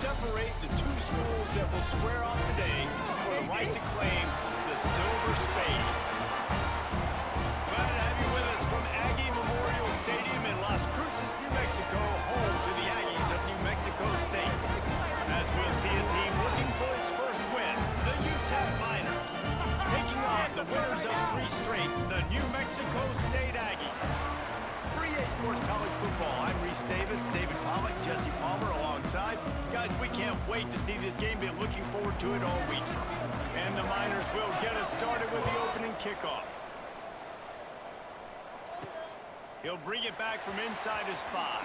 separate the two schools that will square off today for the right to claim the Silver Spade. Glad to have you with us from Aggie Memorial Stadium in Las Cruces, New Mexico, home to the Aggies of New Mexico State. As we'll see a team looking for its first win, the UTEP Miners, taking on the winners of 3 straight, the New Mexico State Aggies. For EA Sports College Football, I'm Reese Davis, David Pollack, Jesse Palmer alongside. Guys, we can't wait to see this game. Been looking forward to it all week. And the Miners will get us started with the opening kickoff. He'll bring it back from inside his 5.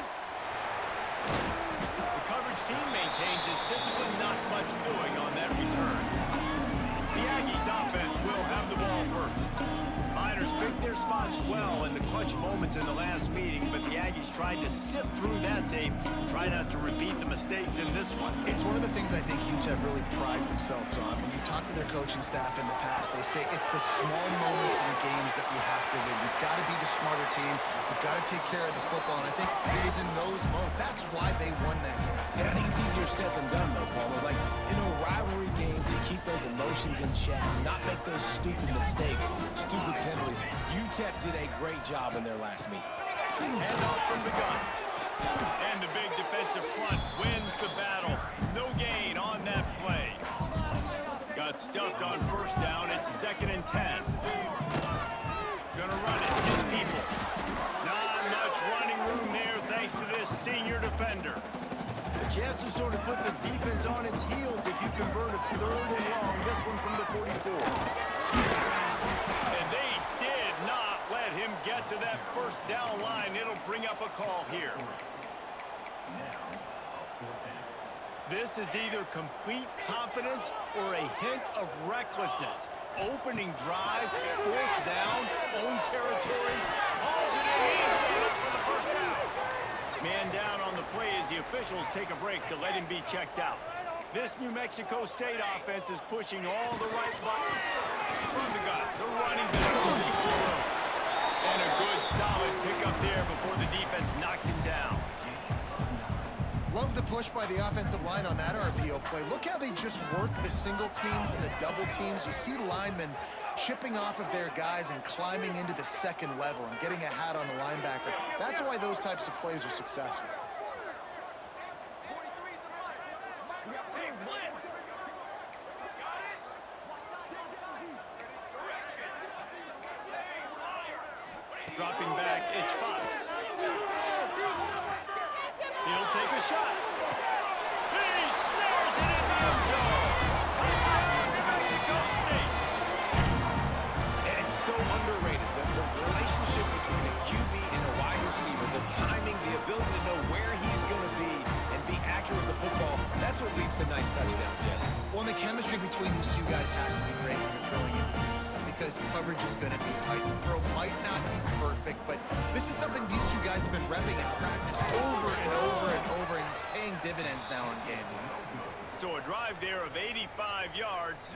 The coverage team maintains his discipline, not much doing on that return. The Aggies offense will have the ball first. Miners picked their spots well in the clutch moments in the last meeting, but the Aggies tried to sift through that tape, try not to repeat the mistakes in this one. It's one of the things I think UTEP really prides themselves on. When you talk to their coaching staff in the past, they say it's the small moments in games that we have to win. We've got to be the smarter team. We've got to take care of the football, and I think it was in those moments. That's why they won that game. And I think it's easier said than done, though, Palmer. Like, in a rivalry game, to keep those emotions in check, not make those stupid mistakes, stupid penalties. UTEP did a great job in their last meeting. Handoff from the gun. And the big defensive front wins the battle. No gain on that play. Got stuffed on first down. It's 2nd and 10. Gonna run it. It's Peoples. Not much running room there thanks to this senior defender. A chance to sort of put the defense on its heels if you convert a 3rd and long. This one from the 44. And they did not let him get to that first down line. It'll bring up a call here. This is either complete confidence or a hint of recklessness. Opening drive, 4th down, own territory. Hauls it in easily for the first down. Man down on the play as the officials take a break to let him be checked out. This New Mexico State offense is pushing all the right buttons. From the gun, the running back looking for room. And a good, solid pickup there before the defense knocks him down. Love the push by the offensive line on that RPO play. Look how they just work the single teams and the double teams. You see linemen chipping off of their guys and climbing into the 2nd level and getting a hat on the linebacker. That's why those types of plays are successful. Dropping back, it's Fox. He'll take a shot. He snares it in the end zone. Touchdown, New Mexico State. And it's so underrated. The relationship between a QB and a wide receiver, the timing, the ability to know where he's going to be and be accurate with the football, that's what leads to nice touchdowns, Jesse. Well, the chemistry between these two guys has to be great when you're throwing it, because coverage is going to be tight. The throw might not be perfect, but this is something these two guys have been repping in practice over and over and over, and it's paying dividends now in game. So a drive there of 85 yards.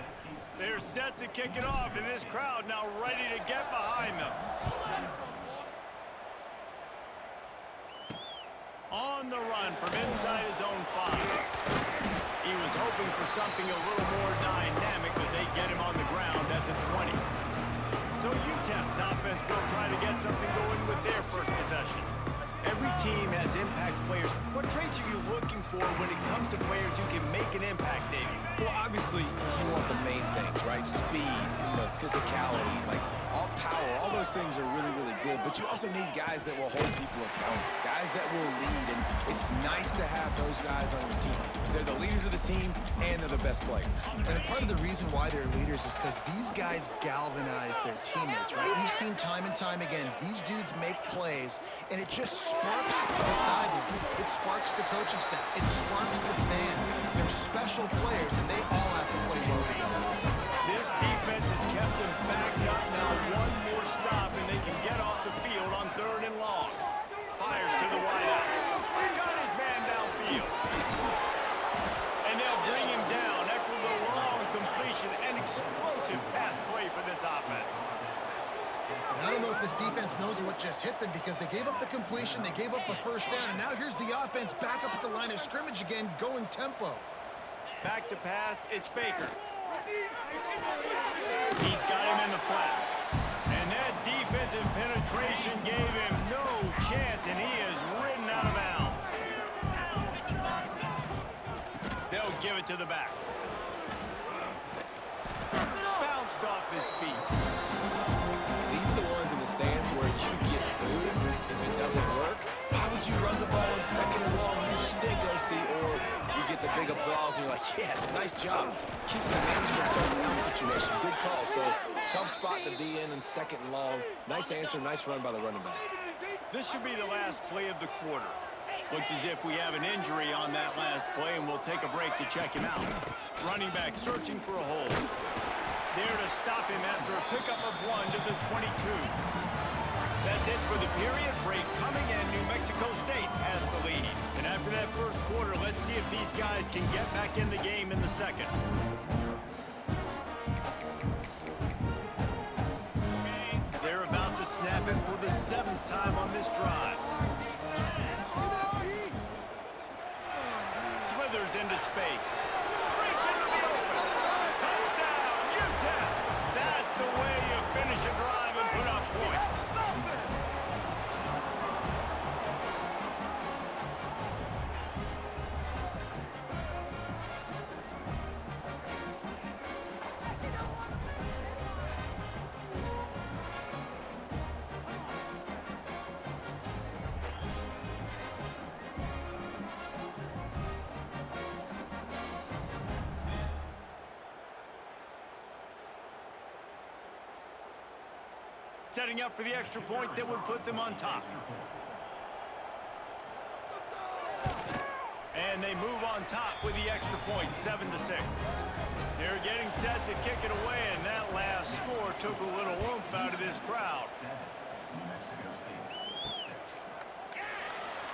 They're set to kick it off, and this crowd now ready to get behind them. On the run from inside his own 5. He was hoping for something a little more dynamic, but they get him on the ground at the 20. So UTEP's offense will try to get something going with their first possession. Every team has impact players. What traits are you looking for when it comes to players who can make an impact, Davey? Well, obviously, you want the main things, right? Speed, physicality, like all power, all those things are really, really good. But you also need guys that will hold people accountable, guys that will lead, and it's nice to have those guys on your team. They're the leaders of the team, and they're the best players. And part of the reason why they're leaders is because these guys galvanize their teammates, right? We've seen time and time again, these dudes make plays, and it just sparks the sideline. It sparks the coaching staff. It sparks the fans. They're special players, and they all have to play well together. This defense has kept them backed up. Now one more stop, and they can get off the field on 3rd and long. Fires to the wideout. Got his man downfield. And they'll bring him down after the long completion. An explosive pass play for this offense. I don't know if this defense knows what just hit hit them because they gave up the completion, they gave up a first down, and now here's the offense back up at the line of scrimmage again, going tempo. Back to pass, it's Baker. He's got him in the flat. And that defensive penetration gave him no chance, and he is ridden out of bounds. They'll give it to the back. Bounced off his feet. These are the ones in the stands where you get booed if it doesn't work. Why would you run the ball in second and long? You stink, OC, or you get the big applause and you're like, yes, nice job. Keep managing the third down situation. Good call. So tough spot to be in second and long. Nice answer, nice run by the running back. This should be the last play of the quarter. Looks as if we have an injury on that last play, and we'll take a break to check him out. Running back searching for a hole. There to stop him after a pickup of 1 to the 22. That's it for the period. Break coming, and New Mexico State has the lead. And after that first quarter, let's see if these guys can get back in the game in the second. They're about to snap it for the 7th time on this drive. Slithers into space. Breaks into the open. Touchdown, UTEP. That's the way you finish a drive and put up points. Setting up for the extra point that would put them on top. And they move on top with the extra point, 7-6. They're getting set to kick it away, and that last score took a little oomph out of this crowd.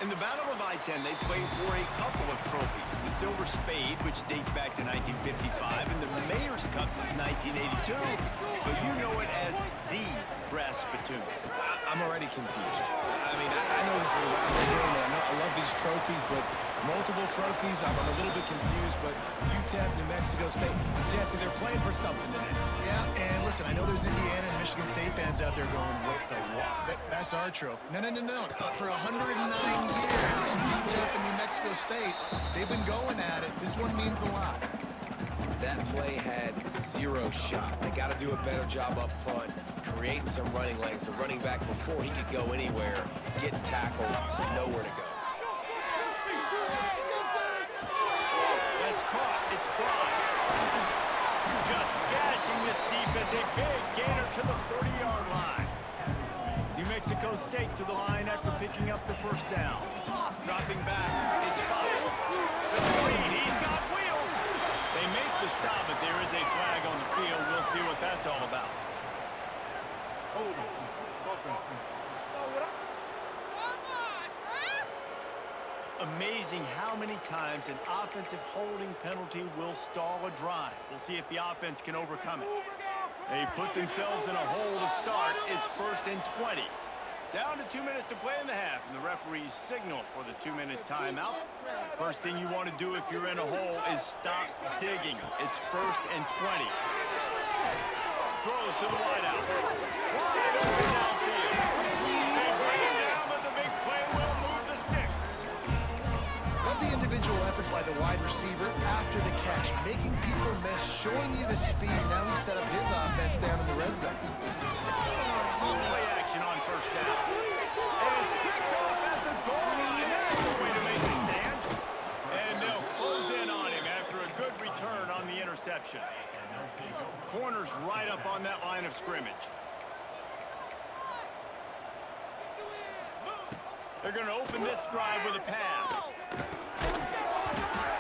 In the Battle of I-10, they played for a couple of trophies. The Silver Spade, which dates back to 1955, and the Mayor's Cup since 1982. But you know it as the Brass Spittoon. I'm already confused. I mean, I know this is a rivalry game, and I love these trophies, but multiple trophies, I'm a little bit confused, but UTEP, New Mexico State, Jesse, they're playing for something today. Yeah, and listen, I know there's Indiana and Michigan State fans out there going, what the what? That's our trophy. No. For 109 years, UTEP and New Mexico State, they've been going at it. This one means a lot. That play had 0 shot. They got to do a better job up front, creating some running lanes. The running back, before he could go anywhere, getting tackled, nowhere to go. That's caught. It's fly. Just gashing this defense. A big gainer to the 40-yard line. New Mexico State to the line after picking up the first down. Dropping back. It's Fox. The screen. He's got wheels. They make the stop, but there is a flag on the field. We'll see what that's all about. Amazing how many times an offensive holding penalty will stall a drive. We'll see if the offense can overcome it. They put themselves in a hole to start. It's 1st and 20. Down to 2 minutes to play in the half, and the referees signal for the 2-minute timeout. First thing you want to do if you're in a hole is stop digging. It's 1st and 20. Throws to the wideout. Wide open downfield. They bring him down, but the big play will move the sticks. Love the individual effort by the wide receiver after the catch, making people miss, showing you the speed. Now he set up his offense down in the red zone. Play action on first down. And it's picked off at the goal line. That's a way to make a stand. And they'll close in on him after a good return on the interception. Corner's right up on that line of scrimmage. They're going to open this drive with a pass.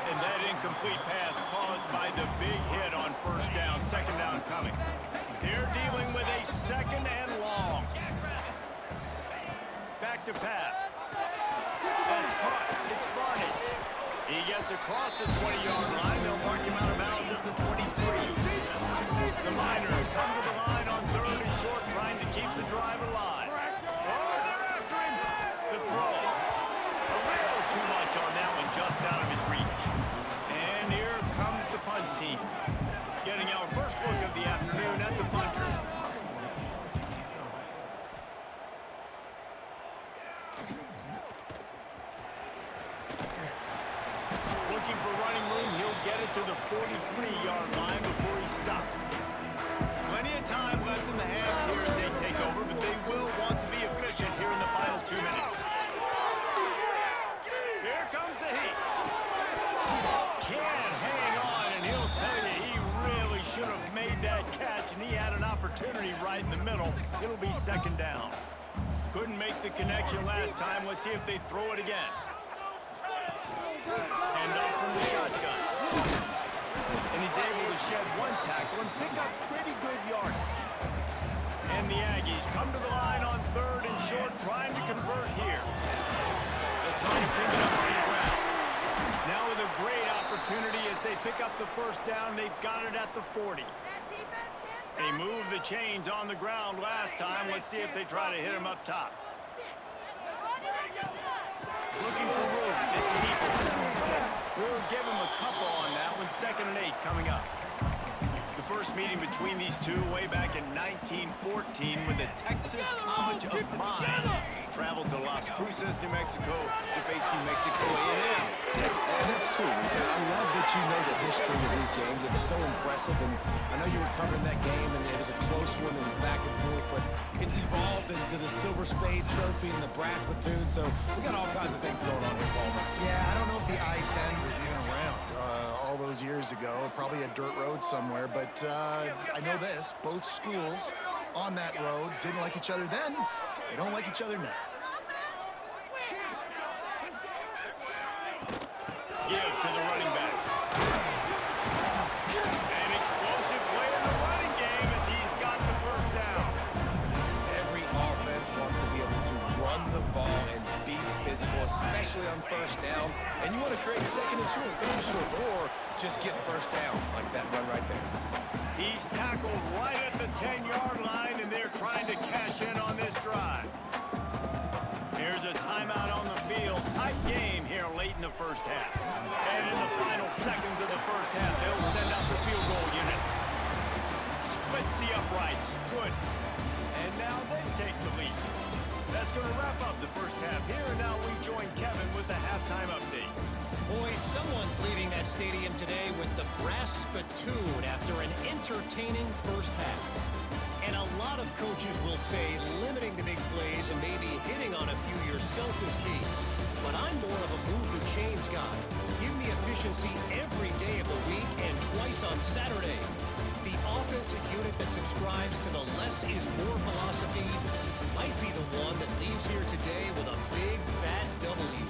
And that incomplete pass caused by the big hit on first down. Second down coming. They're dealing with a 2nd and long. Back to pass. That's caught. It's Barnage. He gets across the 20-yard line. They'll mark him out of bounds at the 23. The Miners come to the line on 3rd and short, trying to keep the drive alive. Oh, they're to the 43-yard line before he stops. Plenty of time left in the half here as they take over, but they will want to be efficient here in the final 2 minutes. Here comes the heat. Can't hang on, and he'll tell you he really should have made that catch, and he had an opportunity right in the middle. It'll be second down. Couldn't make the connection last time. Let's see if they throw it again. Hand off from the shotgun. And he's able to shed one tackle and pick up pretty good yardage. And the Aggies come to the line on 3rd and short, trying to convert here. They're trying to pick it up on the ground. Now with a great opportunity as they pick up the first down, they've got it at the 40. They moved the chains on the ground last time. Let's see if they try to hit him up top. Looking for room. It's Steeples. We'll give him a couple on that one. 2nd and 8 coming up. The first meeting between these two way back in 1914 when the Texas College of Mines traveled to Las Cruces, New Mexico to face New Mexico A&M. And that's cool, Lisa. I love that you know the history of these games. It's so impressive, and I know you were covering that game, and it was a close one. It was back and forth, but it's evolved into the Silver Spade Trophy and the Brass Spittoon, so we got all kinds of things going on here, Palmer. Yeah, I don't know if the I-10 was even around all those years ago. Probably a dirt road somewhere, but I know this. Both schools on that road didn't like each other then. They don't like each other now. Give to the running back. An explosive play in the running game as he's got the first down. Every offense wants to be able to run the ball and be physical, especially on first down. And you want to create 2nd and short, 3rd and short, or just get first downs like that run right there. He's tackled right at the 10-yard line, and they're trying to cash in on this drive. Here's a timeout on the field. Tight game here late in the first half. And in the final seconds of the first half, they'll send out the field goal unit. Splits the uprights. Good. And now they take the lead. That's going to wrap up the first half here, and now we join Kevin with the halftime update. Boys, someone's leaving that stadium today with the brass spittoon after an entertaining first half. And a lot of coaches will say limiting the big plays and maybe hitting on a few yourself is key. But I'm more of a move the chains guy. Give me efficiency every day of the week and twice on Saturday. The offensive unit that subscribes to the less is more philosophy might be the one that leaves here today with a big fat W.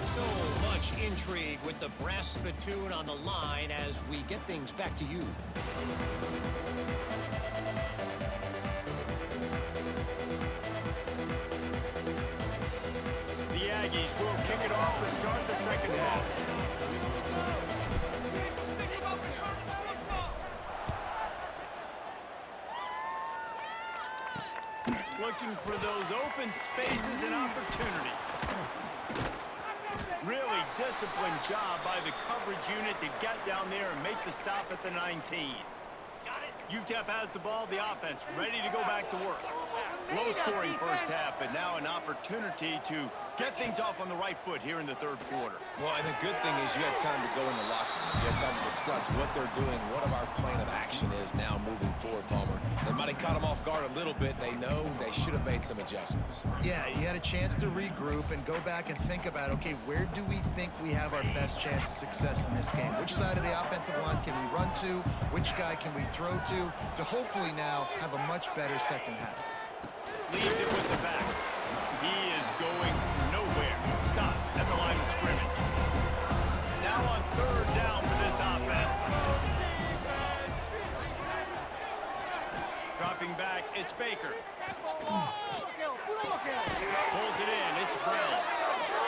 So much intrigue with the brass spittoon on the line as we get things back to you. The Aggies will kick it off to start the second half. Looking for those open spaces and opportunity. Really disciplined job by the coverage unit to get down there and make the stop at the 19. UTEP has the ball, the offense ready to go back to work. Low-scoring first half, but now an opportunity to get things off on the right foot here in the 3rd quarter. Well, and the good thing is you had time to go in the locker room. You had time to discuss what they're doing, what our plan of action is now moving forward, Palmer. They might have caught them off guard a little bit. They know they should have made some adjustments. Yeah, you had a chance to regroup and go back and think about, okay, where do we think we have our best chance of success in this game? Which side of the offensive line can we run to? Which guy can we throw to hopefully now have a much better second half? Leaves it with the back. He is going nowhere. Stop at the line of scrimmage. Now on 3rd down for this offense. Dropping back, it's Baker. Pulls it in, it's Brown.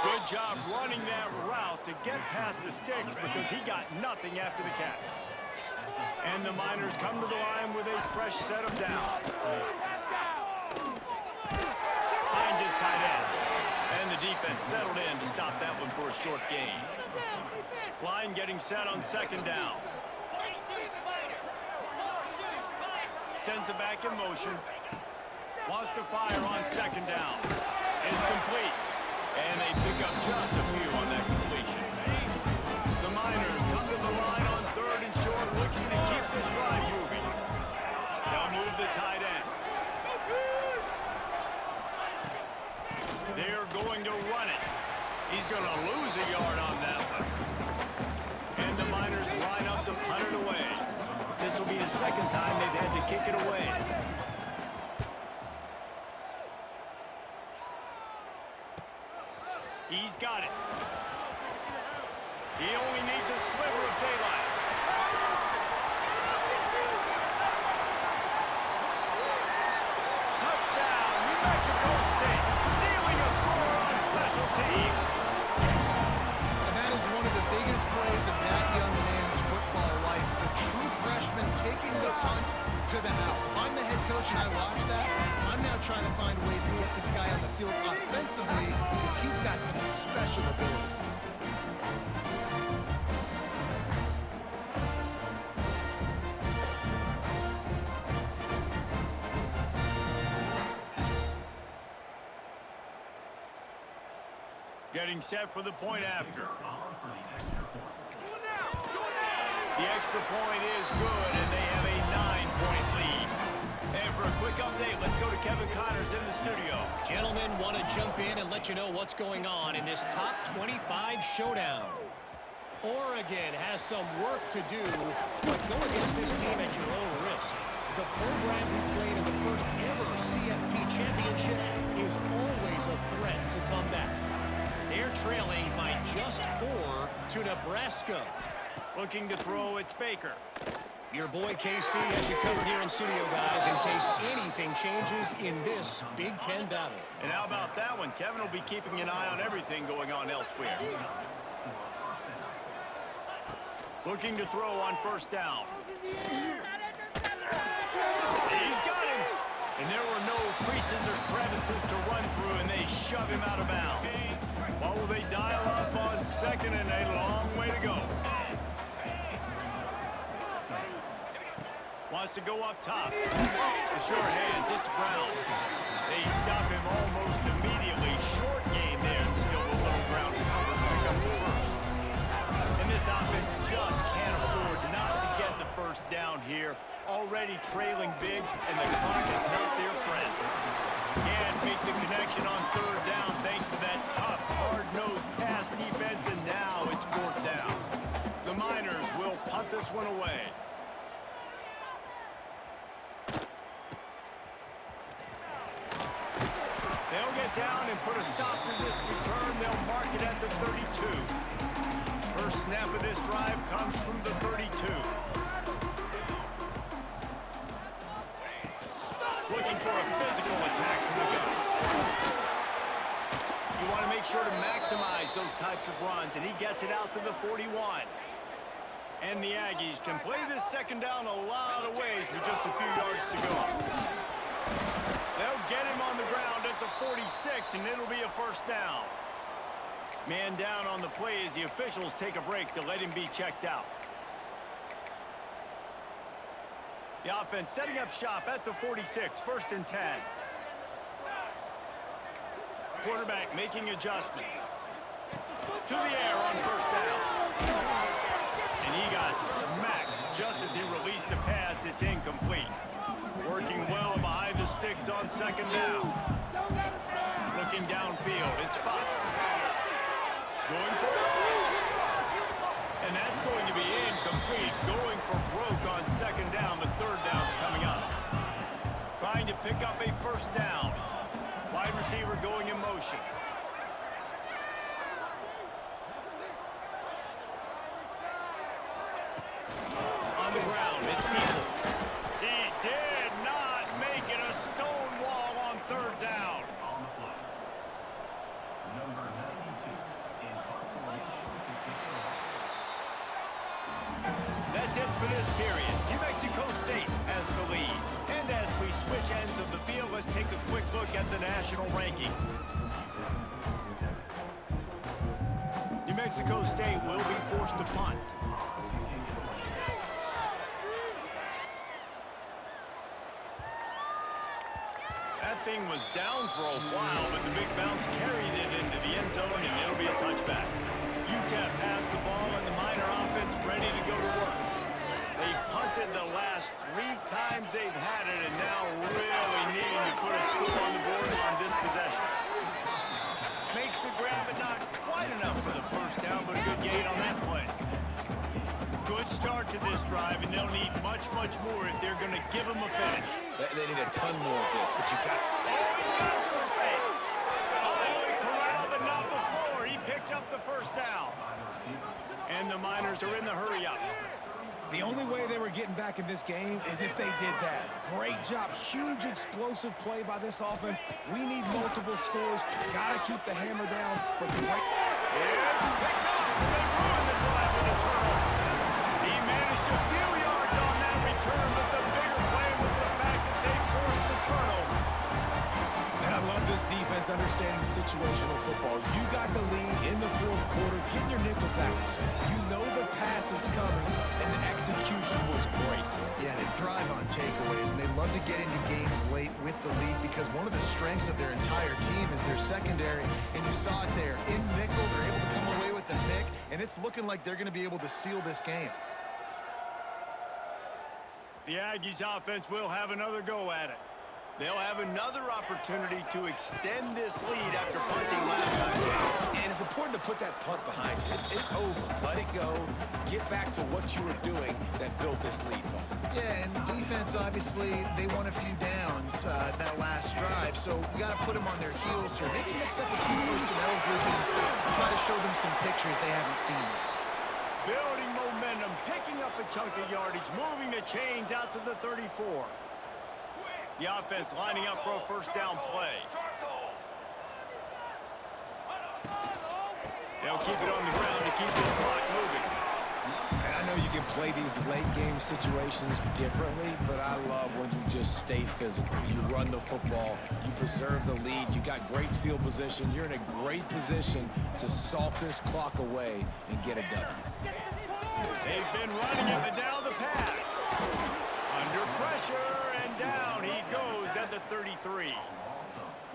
Good job running that route to get past the sticks because he got nothing after the catch. And the Miners come to the line with a fresh set of downs. Finds his tight end. And the defense settled in to stop that one for a short gain. Line getting set on 2nd down. Sends it back in motion. Wants to fire on 2nd down. It's complete. And they pick up just a few on that completion. The Miners come to the line the tight end. They're going to run it. He's going to lose a yard on that one. And the Miners line up to punt it away. This will be the second time they've had to kick it away. He's got it. He only needs a sliver of daylight. Touchdown, New Mexico State. Stealing a score on special teams. And that is one of the biggest plays of that young man's football life. The true freshman taking the punt to the house. If I'm the head coach and I watch that, I'm now trying to find ways to get this guy on the field offensively because he's got some special ability. Getting set for the point after. The extra point is good, and they have a 9-point lead. And for a quick update, let's go to Kevin Connors in the studio. Gentlemen, want to jump in and let you know what's going on in this top 25 showdown. Oregon has some work to do, but go against this team at your own risk. The program who played in the first ever CFP championship is always a threat to come back. They're trailing by just 4 to Nebraska. Looking to throw, it's Baker. Your boy KC has you covered here in studio, guys, in case anything changes in this Big Ten battle. And how about that one? Kevin will be keeping an eye on everything going on elsewhere. Looking to throw on first down. He's got him. And there were no creases or crevices to run through, and they shove him out of bounds. What will they dial up on second, and a long way to go. Wants to go up top. The short hands, it's Brown. They stop him almost immediately. Short gain there, and still a little ground cover to pick up the first. And this offense just can't afford not to get the first down here. Already trailing big, and the clock is not their friend. Can't make the connection on third down thanks to that tough, hard-nosed pass defense, and now it's fourth down. The Miners will punt this one away. They'll get down and put a stop to this return. They'll mark it at the 32. First snap of this drive comes from the 32. Looking for a physical attack from the gun. You want to make sure to maximize those types of runs, and he gets it out to the 41. And the Aggies can play this second down a lot of ways with just a few yards to go. They'll get him on the ground at the 46, and it'll be a first down. Man down on the play as the officials take a break to let him be checked out. The offense setting up shop at the 46, first and 10. Quarterback making adjustments. To the air on first down. And he got smacked just as he released the pass. It's incomplete. Working well behind the sticks on second down. Looking downfield, it's Fox. Going for it. And that's going to be incomplete. Going for broke on second down, but third down's coming up. Trying to pick up a first down. Wide receiver going in motion. On the ground, it's Peoples. He did not make it a stone wall on third down. That's it for this period. New Mexico State has the lead. And as we switch ends of the field, let's take a quick look at the national rankings. New Mexico State will be forced to punt. That thing was down for a while, but the big bounce carried it into the end zone, and it'll be a touchback. UTEP has the ball, and the Miner offense ready to go to work. They've punted the last 3 times they've had it, and now the ground, but not quite enough for the first down, but a good gain on that play. Good start to this drive, and they'll need much, much more if they're going to give them a finish. They need a ton more of this, but you got... Oh, he's got some space. Oh, he corralled, but not before. He picked up the first down. And the Miners are in the hurry-up. The only way they were getting back in this game is if they did that. Great job. Huge explosive play by this offense. We need multiple scores. Got to keep the hammer down, but great... It's picked up. They ruined the drive with a turnover. He managed a few yards on that return, but the bigger play was the fact that they forced the turnover. And I love this defense understanding situational football. You got the lead in the fourth quarter. Get in your nickel package. You know the pass is coming, and the execution was great. Yeah, they thrive on takeaways, and they love to get into games late with the lead because one of the strengths of their entire team is their secondary, and you saw it there. In nickel, they're able to come away with the pick, and it's looking like they're going to be able to seal this game. The Aggies offense will have another go at it. They'll have another opportunity to extend this lead after punting last time. And it's important to put that punt behind you. It's over. Let it go. Get back to what you were doing that built this lead, though. Yeah, and defense, obviously, they won a few downs that last drive, so we got to put them on their heels here. Maybe mix up a few personnel groupings, try to show them some pictures they haven't seen yet. Building momentum, picking up a chunk of yardage, moving the chains out to the 34. The offense lining up for a first down play. They'll keep it on the ground to keep this clock moving. And I know you can play these late game situations differently, but I love when you just stay physical. You run the football, you preserve the lead, you got great field position, you're in a great position to salt this clock away and get a W. They've been running it, but now the pass. Under pressure, and down he goes at the 33.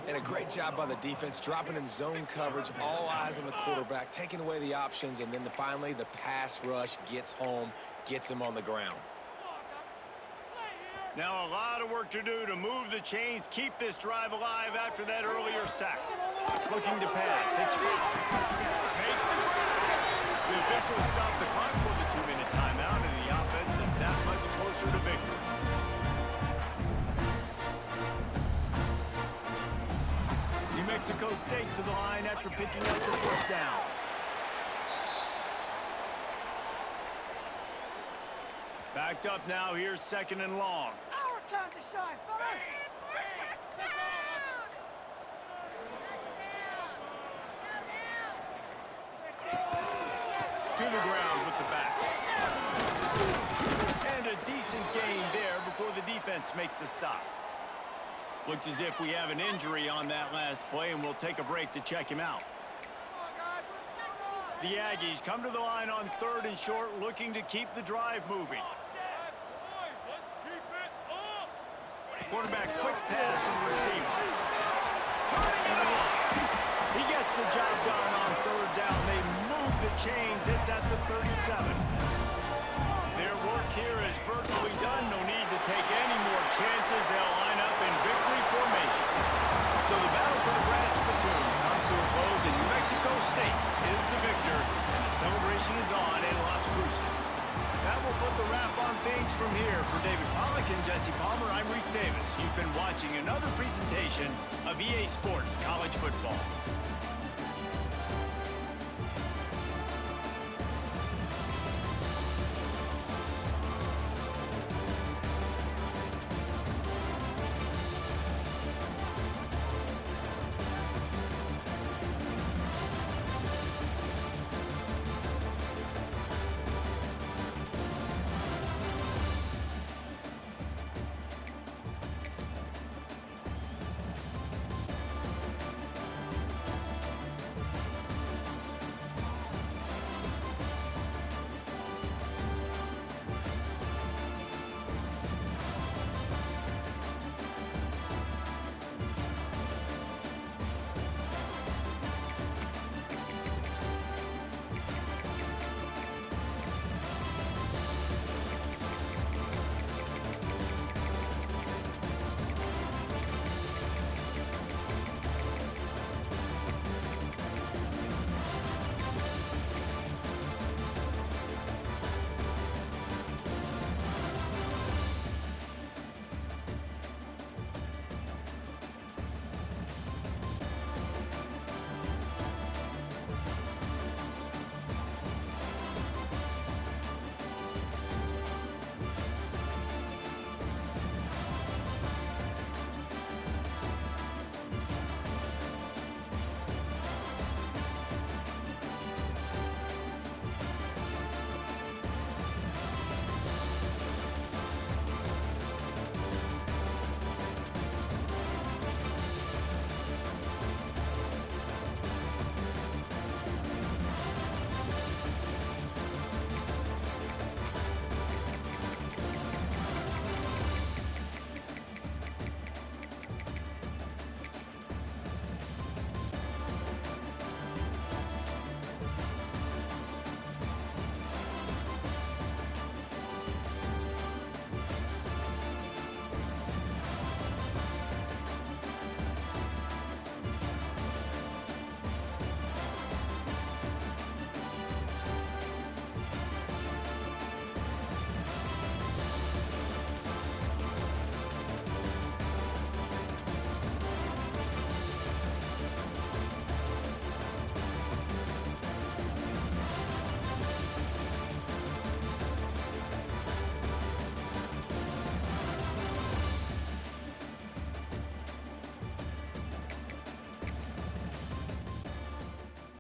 And a great job by the defense, dropping in zone coverage, all eyes on the quarterback, taking away the options, and then finally the pass rush gets home, gets him on the ground. Now a lot of work to do to move the chains, keep this drive alive after that earlier sack. Looking to pass, it's Fox. Makes the grab. The officials stop the clock for the 2-minute timeout, and the offense is that much closer to victory. New Mexico State to the line after picking up the first down. Backed up now, here's 2nd and long. Our time to shine, fellas! To the ground with the back. And a decent gain there before the defense makes the stop. Looks as if we have an injury on that last play, and we'll take a break to check him out. The Aggies come to the line on 3rd and short, looking to keep the drive moving. Quarterback quick pass to the receiver. Turning it on. He gets the job done on 3rd down. They move the chains. It's at the 37. Their work here is virtually done. No need to take any more chances. They'll line up in victory formation. So the battle for the brass spittoon comes to a close, and New Mexico State is the victor, and the celebration is on in Las Cruces. That will put the wrap on things from here. For David Pollack and Jesse Palmer, I'm Reese Davis. You've been watching another presentation of EA Sports College Football.